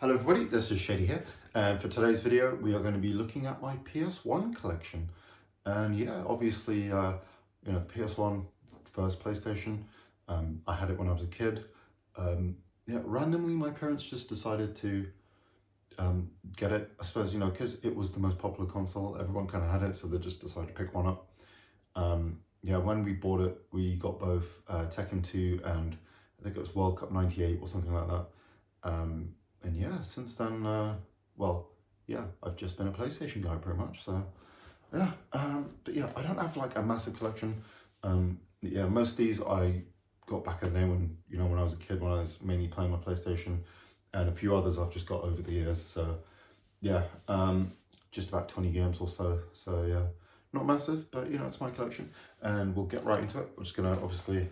Hello everybody, this is Shady here, and for today's video we are going to be looking at my PS1 collection. And yeah, obviously, PS1, first PlayStation, I had it when I was a kid. Yeah, randomly my parents just decided to get it, I suppose, because it was the most popular console, everyone kind of had it, so they just decided to pick one up. Yeah, when we bought it, we got both Tekken 2 and I think it was World Cup 98 or something like that. And yeah, since then, I've just been a PlayStation guy pretty much. So yeah, but yeah, I don't have like a massive collection. Yeah, most of these I got back in the day when I was a kid, when I was mainly playing my PlayStation, and a few others I've just got over the years. So yeah, just about 20 games or so. So yeah, not massive, but it's my collection, and we'll get right into it. We're just gonna obviously,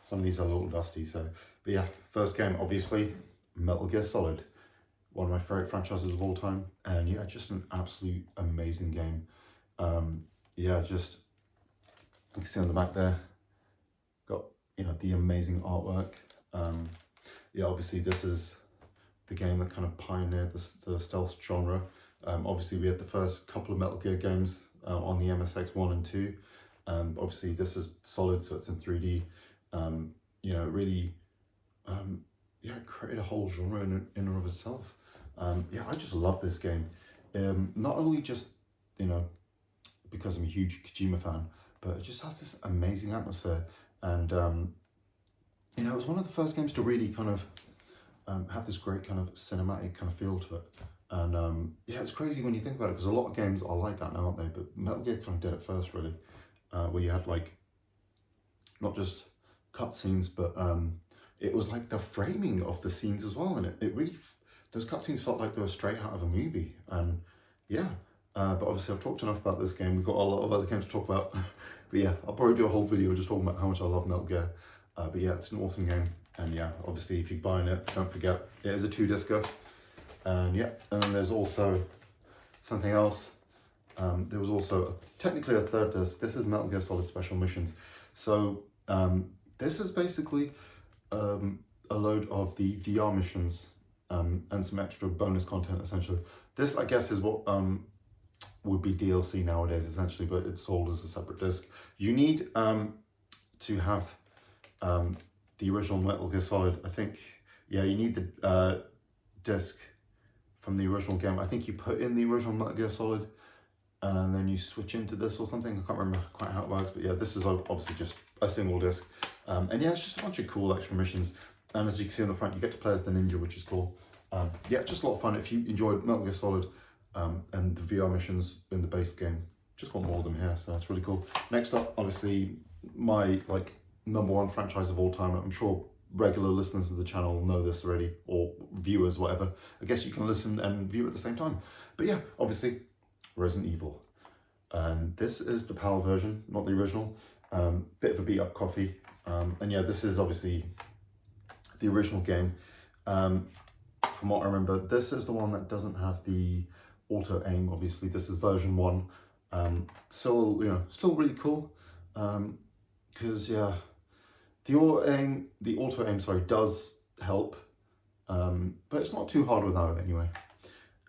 some of these are a little dusty. So, but yeah, first game obviously. Metal Gear Solid, one of my favorite franchises of all time, and yeah, just an absolute amazing game. Yeah, just you can see on the back there, got the amazing artwork. Yeah, obviously this is the game that kind of pioneered the stealth genre. Obviously we had the first couple of Metal Gear games on the MSX 1 and 2. Obviously this is Solid, so it's in 3D. Really. Yeah, it created a whole genre in and of itself. Yeah, I just love this game. Not only just, because I'm a huge Kojima fan, but it just has this amazing atmosphere. And, it was one of the first games to really kind of have this great kind of cinematic kind of feel to it. And yeah, it's crazy when you think about it, because a lot of games are like that now, aren't they? But Metal Gear kind of did it first, really, where you had like, not just cutscenes, but it was like the framing of the scenes as well, and it really, those cutscenes felt like they were straight out of a movie. And yeah, but obviously I've talked enough about this game. We've got a lot of other games to talk about. But yeah, I'll probably do a whole video just talking about how much I love Metal Gear. But yeah, it's an awesome game. And yeah, obviously if you're buying it, don't forget, it is a 2-discer. And yeah, and then there's also something else. There was also technically a third disc. This is Metal Gear Solid Special Missions. So this is basically a load of the VR missions and some extra bonus content, essentially. This, I guess, is what would be DLC nowadays, essentially, but it's sold as a separate disc. You need to have the original Metal Gear Solid. I think, yeah, you need the disc from the original game. I think you put in the original Metal Gear Solid and then you switch into this or something. I can't remember quite how it works, but yeah, this is obviously just a single disc. And yeah, it's just a bunch of cool extra missions. And as you can see on the front, you get to play as the ninja, which is cool. Yeah, just a lot of fun. If you enjoyed Metal Gear Solid and the VR missions in the base game, just got more of them here, so that's really cool. Next up, obviously, my #1 franchise of all time. I'm sure regular listeners of the channel know this already, or viewers, whatever. I guess you can listen and view at the same time. But yeah, obviously, Resident Evil. And this is the PAL version, not the original. Bit of a beat up copy. And yeah, this is obviously the original game. From what I remember, this is the one that doesn't have the auto aim. Obviously, this is version 1. Still really cool. Because yeah, the auto aim, does help. But it's not too hard without it anyway.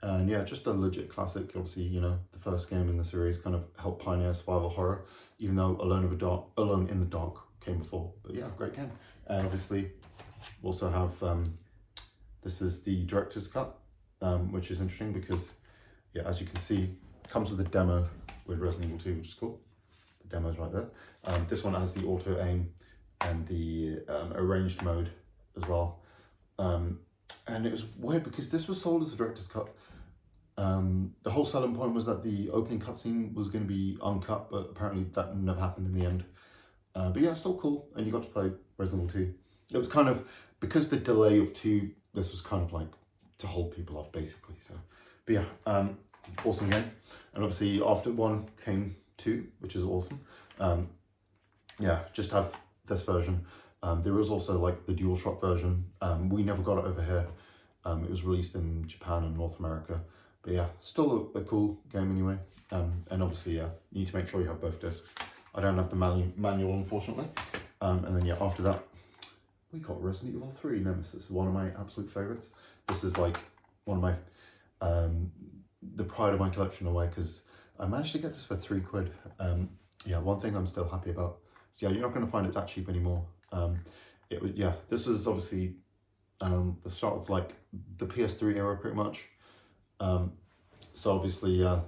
And yeah, just a legit classic. Obviously, the first game in the series kind of helped pioneer survival horror, even though Alone in the Dark came before. But yeah, great game. And obviously, we also have, this is the director's cut, which is interesting because, yeah, as you can see, it comes with a demo with Resident Evil 2, which is cool. The demo's right there. This one has the auto aim and the arranged mode as well. And it was weird because this was sold as a director's cut. The whole selling point was that the opening cutscene was going to be uncut, but apparently that never happened in the end. But yeah, still cool, and you got to play Resident Evil 2. It was kind of, because the delay of 2, this was kind of like to hold people off, basically. So, but yeah, awesome game. And obviously after 1 came 2, which is awesome. Yeah, just have this version. There was also like the DualShock version. We never got it over here. It was released in Japan and North America. But yeah, still a cool game anyway. And obviously, yeah, you need to make sure you have both discs. I don't have the manual, unfortunately. And then yeah, after that, we got Resident Evil 3 Nemesis, one of my absolute favorites. This is like one of my the pride of my collection away, because I managed to get this for £3. Yeah, one thing I'm still happy about. Yeah, you're not going to find it that cheap anymore. It was, yeah, this was obviously the start of like the PS3 era, pretty much. So obviously, yeah,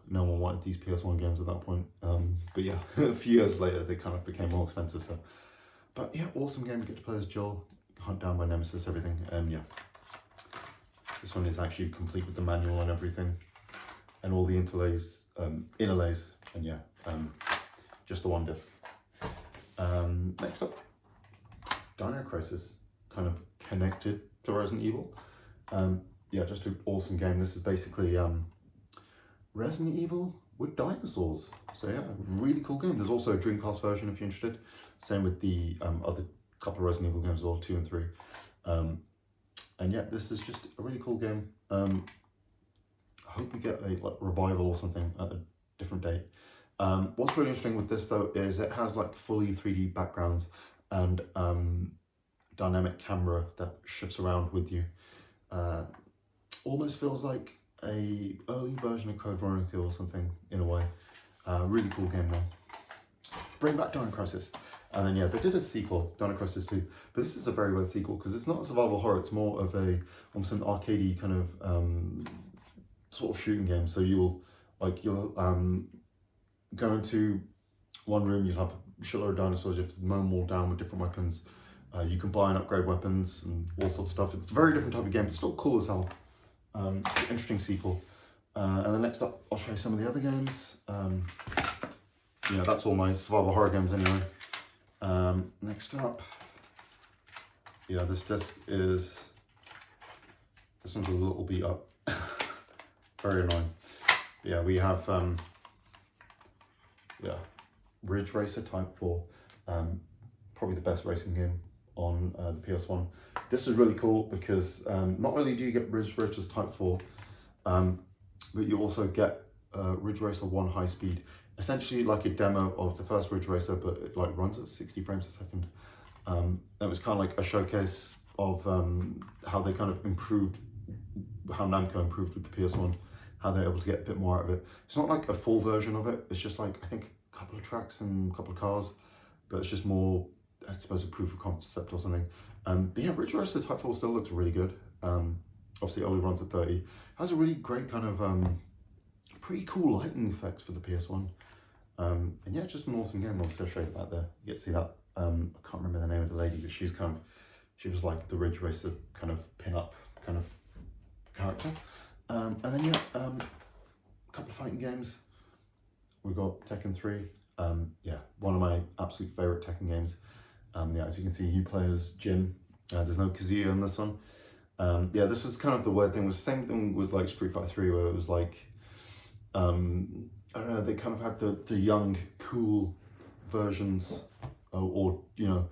no one wanted these PS1 games at that point. But yeah, a few years later, they kind of became more expensive. So, but yeah, awesome game. You get to play as Joel, hunt down by Nemesis, everything. And yeah, this one is actually complete with the manual and everything, and all the interlays, innerlays, and yeah, just the one disc. Next up, Dino Crisis, kind of connected to Resident Evil. Yeah, just an awesome game. This is basically Resident Evil with dinosaurs. So yeah, really cool game. There's also a Dreamcast version if you're interested. Same with the other couple of Resident Evil games as well, 2 and 3. And yeah, this is just a really cool game. I hope we get a like revival or something at a different date. What's really interesting with this though is it has like fully 3D backgrounds and dynamic camera that shifts around with you. Almost feels like a early version of Code Veronica or something in a way. Really cool game now. Bring back Dino Crisis. And then yeah, they did a sequel, Dino Crisis 2, but this is a very weird sequel because it's not a survival horror, it's more of a almost an arcadey kind of sort of shooting game. So you'll go into one room, you'll have a shitload of dinosaurs, you have to mow them all down with different weapons. You can buy and upgrade weapons and all sorts of stuff. It's a very different type of game, but still cool as hell. Interesting sequel. And then next up, I'll show you some of the other games. Yeah, that's all my survival horror games anyway. Next up, yeah, this disc is, this one's a little beat up. Very annoying. But yeah, we have, yeah, Ridge Racer Type 4. Probably the best racing game on the PS1. This is really cool because not only do you get Ridge Racer Type 4, but you also get Ridge Racer 1 High Speed. Essentially like a demo of the first Ridge Racer, but it like runs at 60 frames a second. It was kind of like a showcase of how they kind of improved, how Namco improved with the PS1, how they're able to get a bit more out of it. It's not like a full version of it, it's just like, I think a couple of tracks and a couple of cars, but it's just more, I suppose, a proof of concept or something. But yeah, Ridge Racer Type 4 still looks really good. Obviously it only runs at 30. Has a really great kind of, pretty cool lighting effects for the PS1. And yeah, just an awesome game. Obviously I'll show you that there. You get to see that. I can't remember the name of the lady, but she's kind of, she was like the Ridge Racer kind of pin-up kind of character. And then yeah, a couple of fighting games. We got Tekken 3. Yeah, one of my absolute favorite Tekken games. Yeah, as you can see, you play as Jin. There's no Kazuya in this one. Yeah, this was kind of the weird thing. It was the same thing with like Street Fighter 3, where it was like, I don't know, they kind of had the young, cool versions, or you know,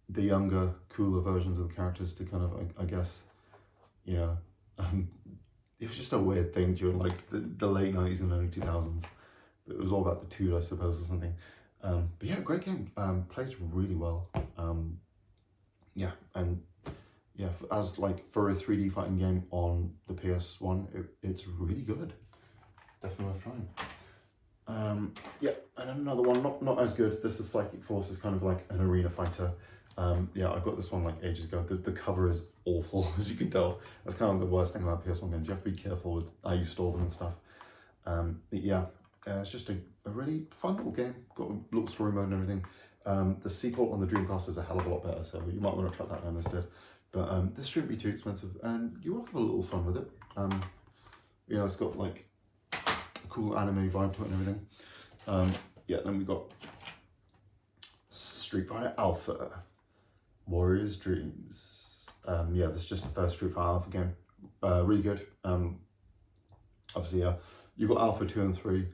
the younger, cooler versions of the characters to kind of, I guess, you know, it was just a weird thing during like the late 90s and early 2000s. It was all about the Tood, I suppose, or something. But yeah, great game. Plays really well. Yeah, and yeah, as like for a 3D fighting game on the PS1, it's really good. Definitely worth trying. Yeah, and another one, not as good. This is Psychic Force, is kind of like an arena fighter. Yeah, I got this one like ages ago. The cover is awful, as you can tell. That's kind of the worst thing about PS1 games. You have to be careful with how you store them and stuff. But yeah, it's just a really fun little game. Got a little story mode and everything. The sequel on the Dreamcast is a hell of a lot better, so you might want to track that down instead. But this shouldn't be too expensive, and you will have a little fun with it. You know, it's got like a cool anime vibe to it and everything. Yeah, then we got Street Fighter Alpha, Warrior's Dreams. Yeah, this is just the first Street Fighter Alpha game. Really good. Obviously, yeah, you got Alpha 2 and 3.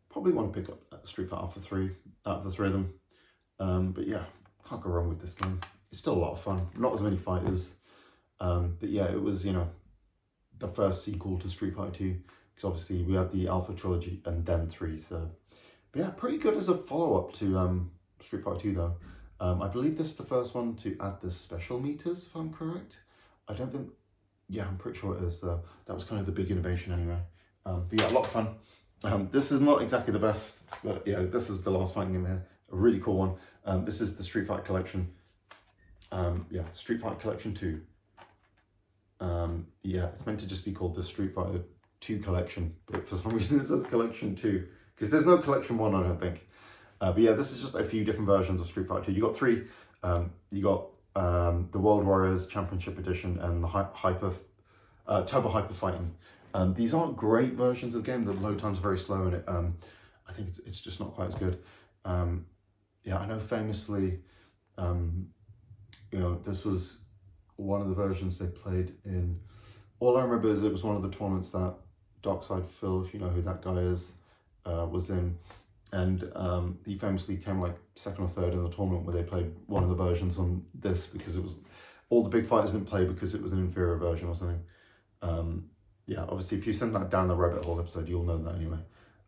Probably want to pick up Street Fighter Alpha 3 out of the three of them. But yeah, can't go wrong with this game. It's still a lot of fun. Not as many fighters. But yeah, it was, you know, the first sequel to Street Fighter 2. Because obviously we had the Alpha trilogy and then 3. So, but yeah, pretty good as a follow-up to Street Fighter 2 though. I believe this is the first one to add the special meters, if I'm correct. I don't think, yeah, I'm pretty sure it is. That was kind of the big innovation anyway. But yeah, a lot of fun. This is not exactly the best, but yeah, this is the last fighting game here. A really cool one. This is the Street Fighter Collection. Yeah, Street Fighter Collection 2. Yeah, it's meant to just be called the Street Fighter 2 Collection, but for some reason it says Collection 2, because there's no Collection 1, I don't think. But yeah, this is just a few different versions of Street Fighter 2. You got three. You got the World Warriors Championship Edition and the Turbo Hyper Fighting. These aren't great versions of the game. The load time's very slow, and I think it's just not quite as good. Yeah, I know famously, this was one of the versions they played in. All I remember is it was one of the tournaments that Darkside Phil, if you know who that guy is, was in. And he famously came like second or third in the tournament where they played one of the versions on this, because it was, all the big fighters didn't play because it was an inferior version or something. Yeah, obviously if you send that down the rabbit hole episode, you'll know that anyway.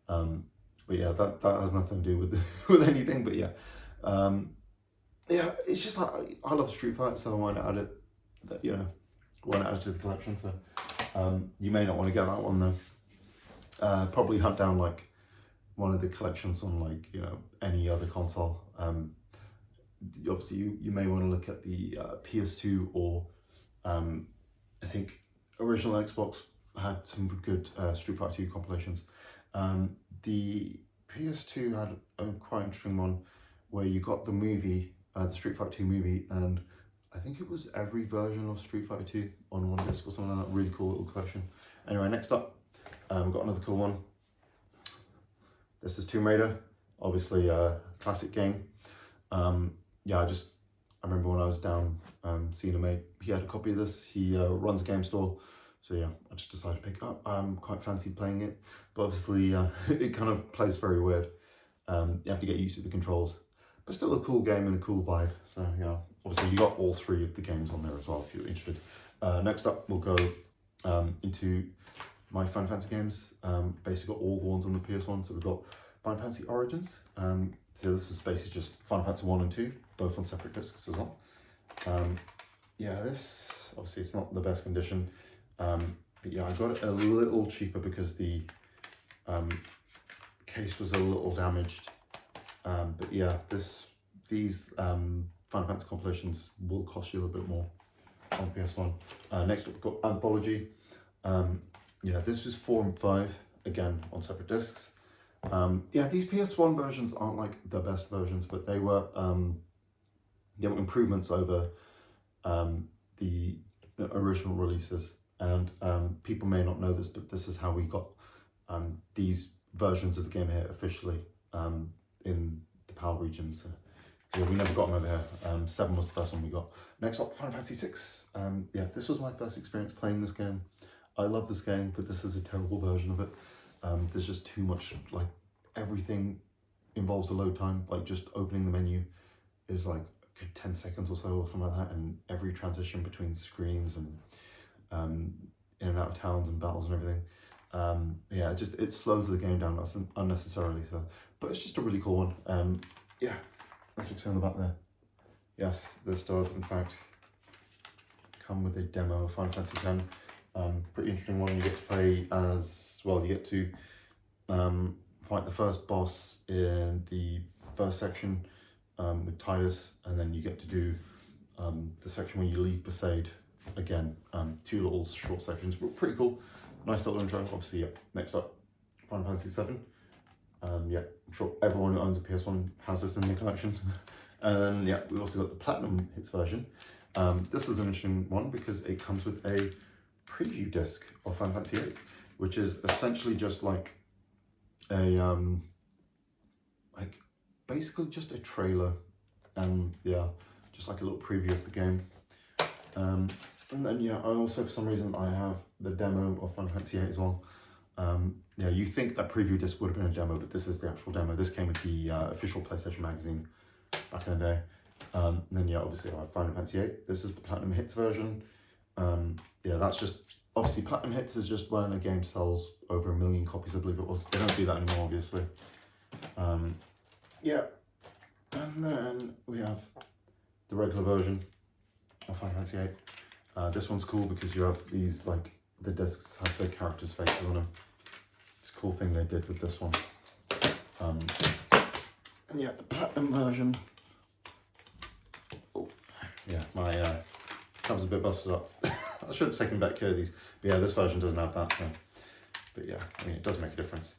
But yeah, that has nothing to do with with anything, but yeah. Yeah, it's just like, I love Street Fighter, so why not add it, why not add it to the collection. So you may not want to get that one though. Probably hunt down like one of the collections on like, any other console. Obviously you may want to look at the PS2 or I think original Xbox had some good Street Fighter 2 compilations. The PS2 had a quite interesting one where you got the movie, the Street Fighter 2 movie, and I think it was every version of Street Fighter 2 on one disc or something like that. Really cool little collection. Anyway, next up, we've got another cool one. This is Tomb Raider, obviously a classic game. Yeah, I remember when I was down seeing a mate, he had a copy of this. He runs a game store, so yeah, I just decided to pick it up. I'm quite fancied playing it, but obviously it kind of plays very weird. You have to get used to the controls, but still a cool game and a cool vibe. So yeah, obviously you got all three of the games on there as well if you're interested. Next up, we'll go into my Final Fantasy games. Basically got all the ones on the PS1. So we've got Final Fantasy Origins. So this is basically just Final Fantasy 1 and 2, both on separate discs as well. Yeah, this, obviously it's not the best condition, but yeah, I got it a little cheaper because the case was a little damaged. But yeah, these Final Fantasy compilations will cost you a little bit more on PS1. Next up, we've got Anthology. Yeah, this was 4 and 5, again on separate discs. Yeah, these PS1 versions aren't like the best versions, but they were improvements over the original releases. And people may not know this, but this is how we got these versions of the game here officially in the PAL region. So yeah, we never got them over here. 7 was the first one we got. Next up, Final Fantasy 6. Yeah, this was my first experience playing this game. I love this game, but this is a terrible version of it. There's just too much, like everything involves a load time, like just opening the menu is like a good 10 seconds or so or something like that, and every transition between screens and in and out of towns and battles and everything. Yeah, it slows the game down unnecessarily. So, but it's just a really cool one. Yeah, that's what's on the back there. Yes, this does in fact come with a demo of Final Fantasy X. Pretty interesting one. You get to play as, well, you get to fight the first boss in the first section with Titus, and then you get to do the section where you leave Besaid again. 2 little short sections, but pretty cool. Nice little intro. Obviously, yeah. Next up, Final Fantasy 7. Yeah, I'm sure everyone who owns a PS1 has this in their collection. And then, yeah, we also got the Platinum Hits version. This is an interesting one because it comes with a preview disc of Final Fantasy 8, which is essentially just like a basically just a trailer, and yeah, just like a little preview of the game. And then yeah, I also, for some reason, I have the demo of Final Fantasy 8 as well. Yeah, you think that preview disc would have been a demo, but this is the actual demo. This came with the official PlayStation magazine back in the day. And then yeah, obviously I have Final Fantasy 8. This is the Platinum Hits version. Yeah, that's just, obviously Platinum Hits is just when a game sells over 1 million copies, I believe it was. They don't do that anymore, obviously. Yeah, and then we have the regular version of Final Fantasy 8. This one's cool because you have these, like, the discs have their characters' faces on them. It's a cool thing they did with this one. And yeah, the platinum version. Oh, yeah, my cover's a bit busted up. I should have taken better care of these. But yeah, this version doesn't have that. So. But yeah, I mean, it does make a difference.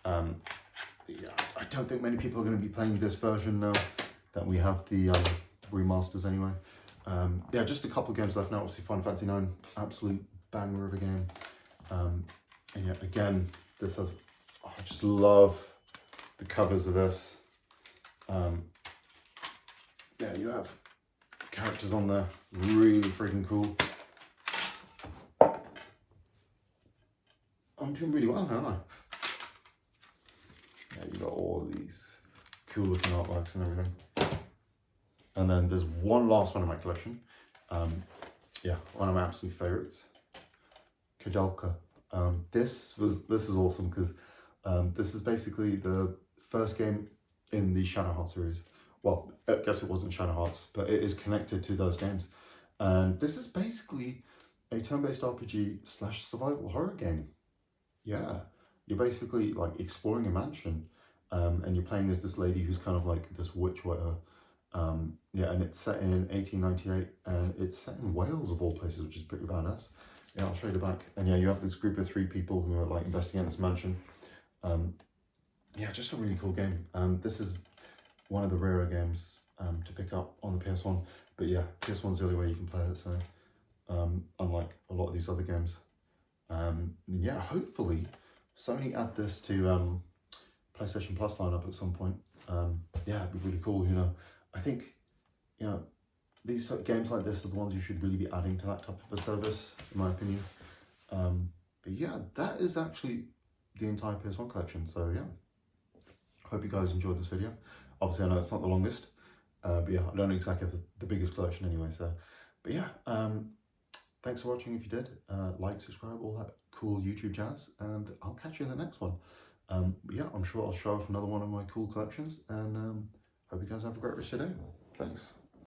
Yeah, I don't think many people are going to be playing this version now that we have the remasters anyway. Yeah, just a couple of games left now. Obviously, Final Fantasy 9, absolute banger of a game. And yeah, again, this has, oh, I just love the covers of this. Yeah, you have characters on there, really freaking cool. I'm doing really well, aren't I? Yeah, you got all of these cool looking artworks and everything. And then there's one last one in my collection. Yeah, one of my absolute favorites, Kajalka. This is awesome because this is basically the first game in the Shadow Hearts series. Well, I guess it wasn't Shadow Hearts, but it is connected to those games. And this is basically a turn-based RPG / survival horror game. Yeah, you're basically like exploring a mansion, and you're playing as this lady who's kind of like this witch whatever. Yeah, and it's set in 1898, and it's set in Wales of all places, which is pretty badass. Yeah, I'll show you the back. And yeah, you have this group of 3 people who are like investigating this mansion. Yeah, just a really cool game. This is one of the rarer games to pick up on the PS1. But yeah, PS1's the only way you can play it, so unlike a lot of these other games. Yeah, hopefully Sony add this to PlayStation Plus lineup at some point. Yeah, it'd be really cool, you know. I think, you know, these sort of games like this are the ones you should really be adding to that type of a service, in my opinion. But yeah, that is actually the entire PS1 collection, so yeah. Hope you guys enjoyed this video. Obviously, I know it's not the longest, but yeah, I don't exactly have the biggest collection anyway, so. But yeah, thanks for watching if you did. Like, subscribe, all that cool YouTube jazz, and I'll catch you in the next one. But yeah, I'm sure I'll show off another one of my cool collections, and hope you guys have a great rest of your day. Thanks.